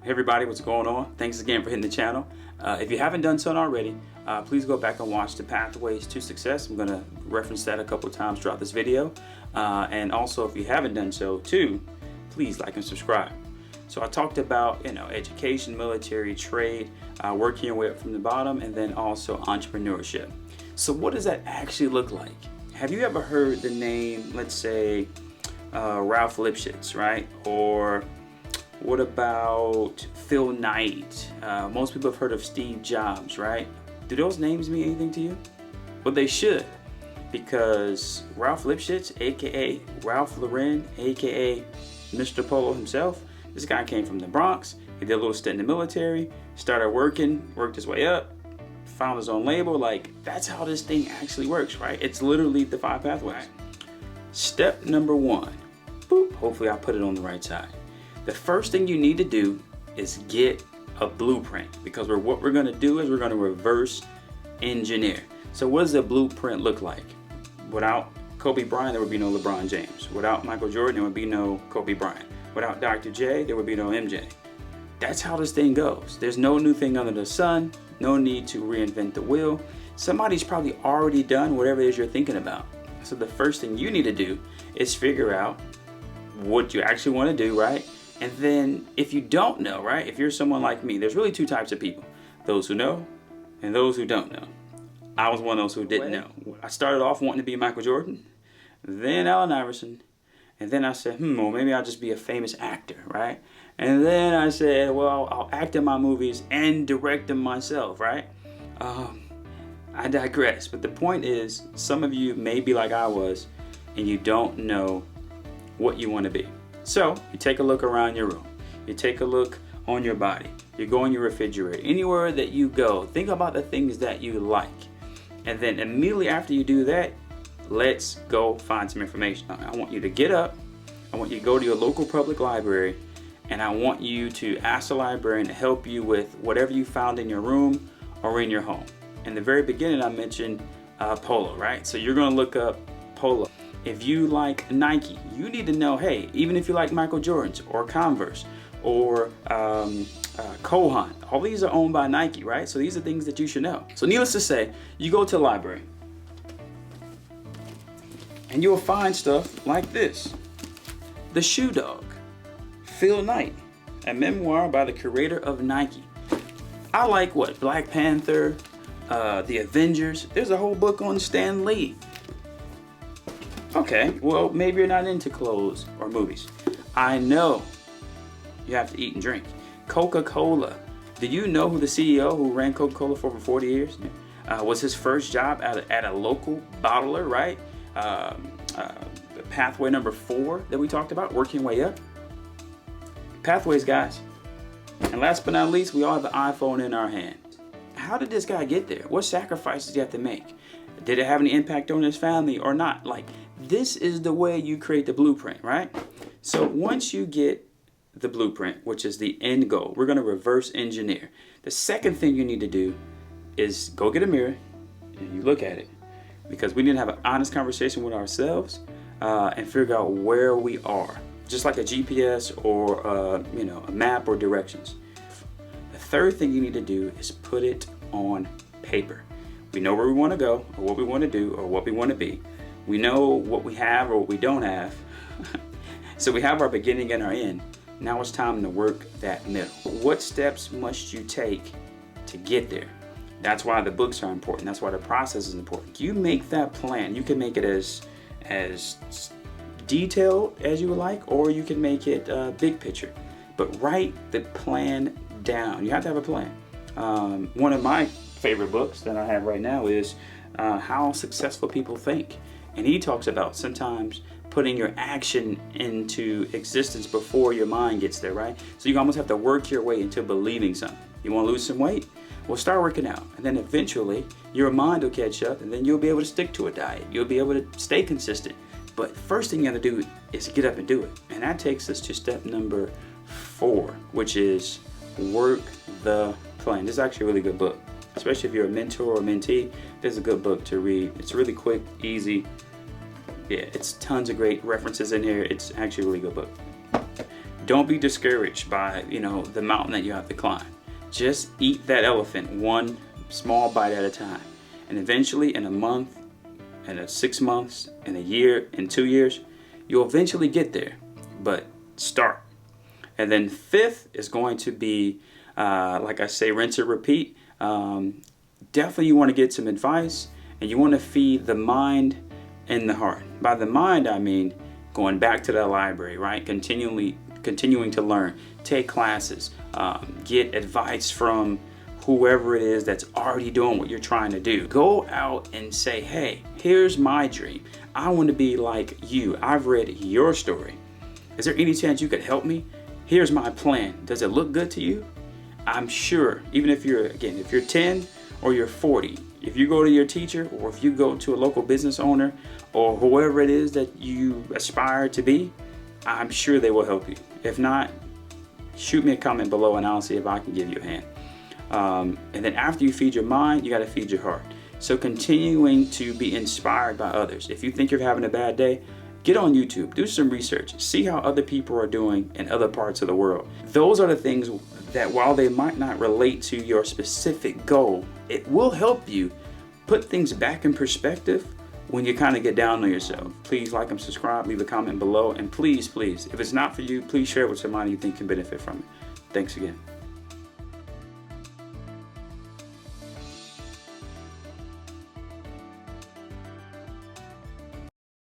Hey everybody, what's going on? Thanks again for hitting the channel. If you haven't done so already, please go back and watch the Pathways to Success. I'm going to reference that a couple of times throughout this video. And also, if you haven't done so too, please like and subscribe. So I talked about, education, military, trade, working your way up from the bottom, and then also entrepreneurship. So what does that actually look like? Have you ever heard the name, let's say, Ralph Lipschitz, right? Or what about Phil Knight? Most people have heard of Steve Jobs, right? Do those names mean anything to you? Well, they should, because Ralph Lipschitz, aka Ralph Lauren, aka Mr. Polo himself, this guy came from the Bronx. He did a little stint in the military, started worked his way up, found his own label. Like, that's how this thing actually works, right? It's literally the 5 pathways. Step number 1, boop, hopefully I put it on the right side. The first thing you need to do is get a blueprint, because what we're going to do is we're going to reverse engineer. So what does a blueprint look like? Without Kobe Bryant, there would be no LeBron James. Without Michael Jordan, there would be no Kobe Bryant. Without Dr. J, there would be no MJ. That's how this thing goes. There's no new thing under the sun, no need to reinvent the wheel. Somebody's probably already done whatever it is you're thinking about. So the first thing you need to do is figure out what you actually want to do, right? And then if you don't know, right, if you're someone like me, there's really 2 types of people. Those who know and those who don't know. I was one of those who didn't know. I started off wanting to be Michael Jordan, then Allen Iverson, and then I said, well, maybe I'll just be a famous actor, right? And then I said, well, I'll act in my movies and direct them myself, right? I digress. But the point is, some of you may be like I was, and you don't know what you want to be. So you take a look around your room. You take a look on your body. You go in your refrigerator. Anywhere that you go, think about the things that you like. And then immediately after you do that, let's go find some information. I want you to get up. I want you to go to your local public library, and I want you to ask the librarian to help you with whatever you found in your room or in your home. In the very beginning, I mentioned polo, right? So you're going to look up polo. If you like Nike, you need to know, hey, even if you like Michael Jordan's or Converse or Kohan, all these are owned by Nike, right? So these are things that you should know. So needless to say, you go to the library and you'll find stuff like this. The Shoe Dog, Phil Knight, a memoir by the creator of Nike. I like what? Black Panther, The Avengers. There's a whole book on Stan Lee. Okay, well, maybe you're not into clothes or movies. I know you have to eat and drink. Coca-Cola. Do you know who the CEO who ran Coca-Cola for over 40 years? Was his first job at a local bottler, right? Pathway number 4 that we talked about, working your way up. Pathways, guys. And last but not least, we all have an iPhone in our hand. How did this guy get there? What sacrifices did he have to make? Did it have any impact on his family or not? Like, this is the way you create the blueprint, right? So once you get the blueprint, which is the end goal, we're going to reverse engineer. The second thing you need to do is go get a mirror and you look at it, because we need to have an honest conversation with ourselves and figure out where we are, just like a GPS or a map or directions. The third thing you need to do is put it on paper. We know where we want to go, or what we want to do, or what we want to be. We know what we have or what we don't have. So we have our beginning and our end. Now it's time to work that middle. What steps must you take to get there? That's why the books are important. That's why the process is important. You make that plan. You can make it as detailed as you would like, or you can make it big picture. But write the plan down. You have to have a plan. One of my favorite books that I have right now is How Successful People Think. And he talks about sometimes putting your action into existence before your mind gets there, right? So you almost have to work your way into believing something. You want to lose some weight? Well, start working out. And then eventually your mind will catch up, and then you'll be able to stick to a diet. You'll be able to stay consistent. But first thing you got to do is get up and do it. And that takes us to step number 4, which is work the plan. This is actually a really good book. Especially if you're a mentor or mentee, this is a good book to read. It's really quick, easy. Yeah, it's tons of great references in here. It's actually a really good book. Don't be discouraged by, you know, the mountain that you have to climb. Just eat that elephant one small bite at a time. And eventually in a month, in 6 months, in a year, in 2 years, you'll eventually get there. But start. And then fifth is going to be, like I say, rinse and repeat. Definitely you want to get some advice, and you want to feed the mind and the heart. By the mind, I mean going back to the library, right? Continuing to learn, take classes, get advice from whoever it is that's already doing what you're trying to do. Go out and say, hey, here's my dream. I want to be like you. I've read your story. Is there any chance you could help me? Here's my plan. Does it look good to you? I'm sure, even if you're 10 or you're 40, if you go to your teacher, or if you go to a local business owner, or whoever it is that you aspire to be, I'm sure they will help you. If not, shoot me a comment below and I'll see if I can give you a hand. And then after you feed your mind, you got to feed your heart. So continuing to be inspired by others. If you think you're having a bad day, get on YouTube, do some research, see how other people are doing in other parts of the world. Those are the things that, while they might not relate to your specific goal, it will help you put things back in perspective when you kind of get down on yourself. Please like and subscribe, leave a comment below, and please, if it's not for you, please share it with somebody you think can benefit from it. Thanks again.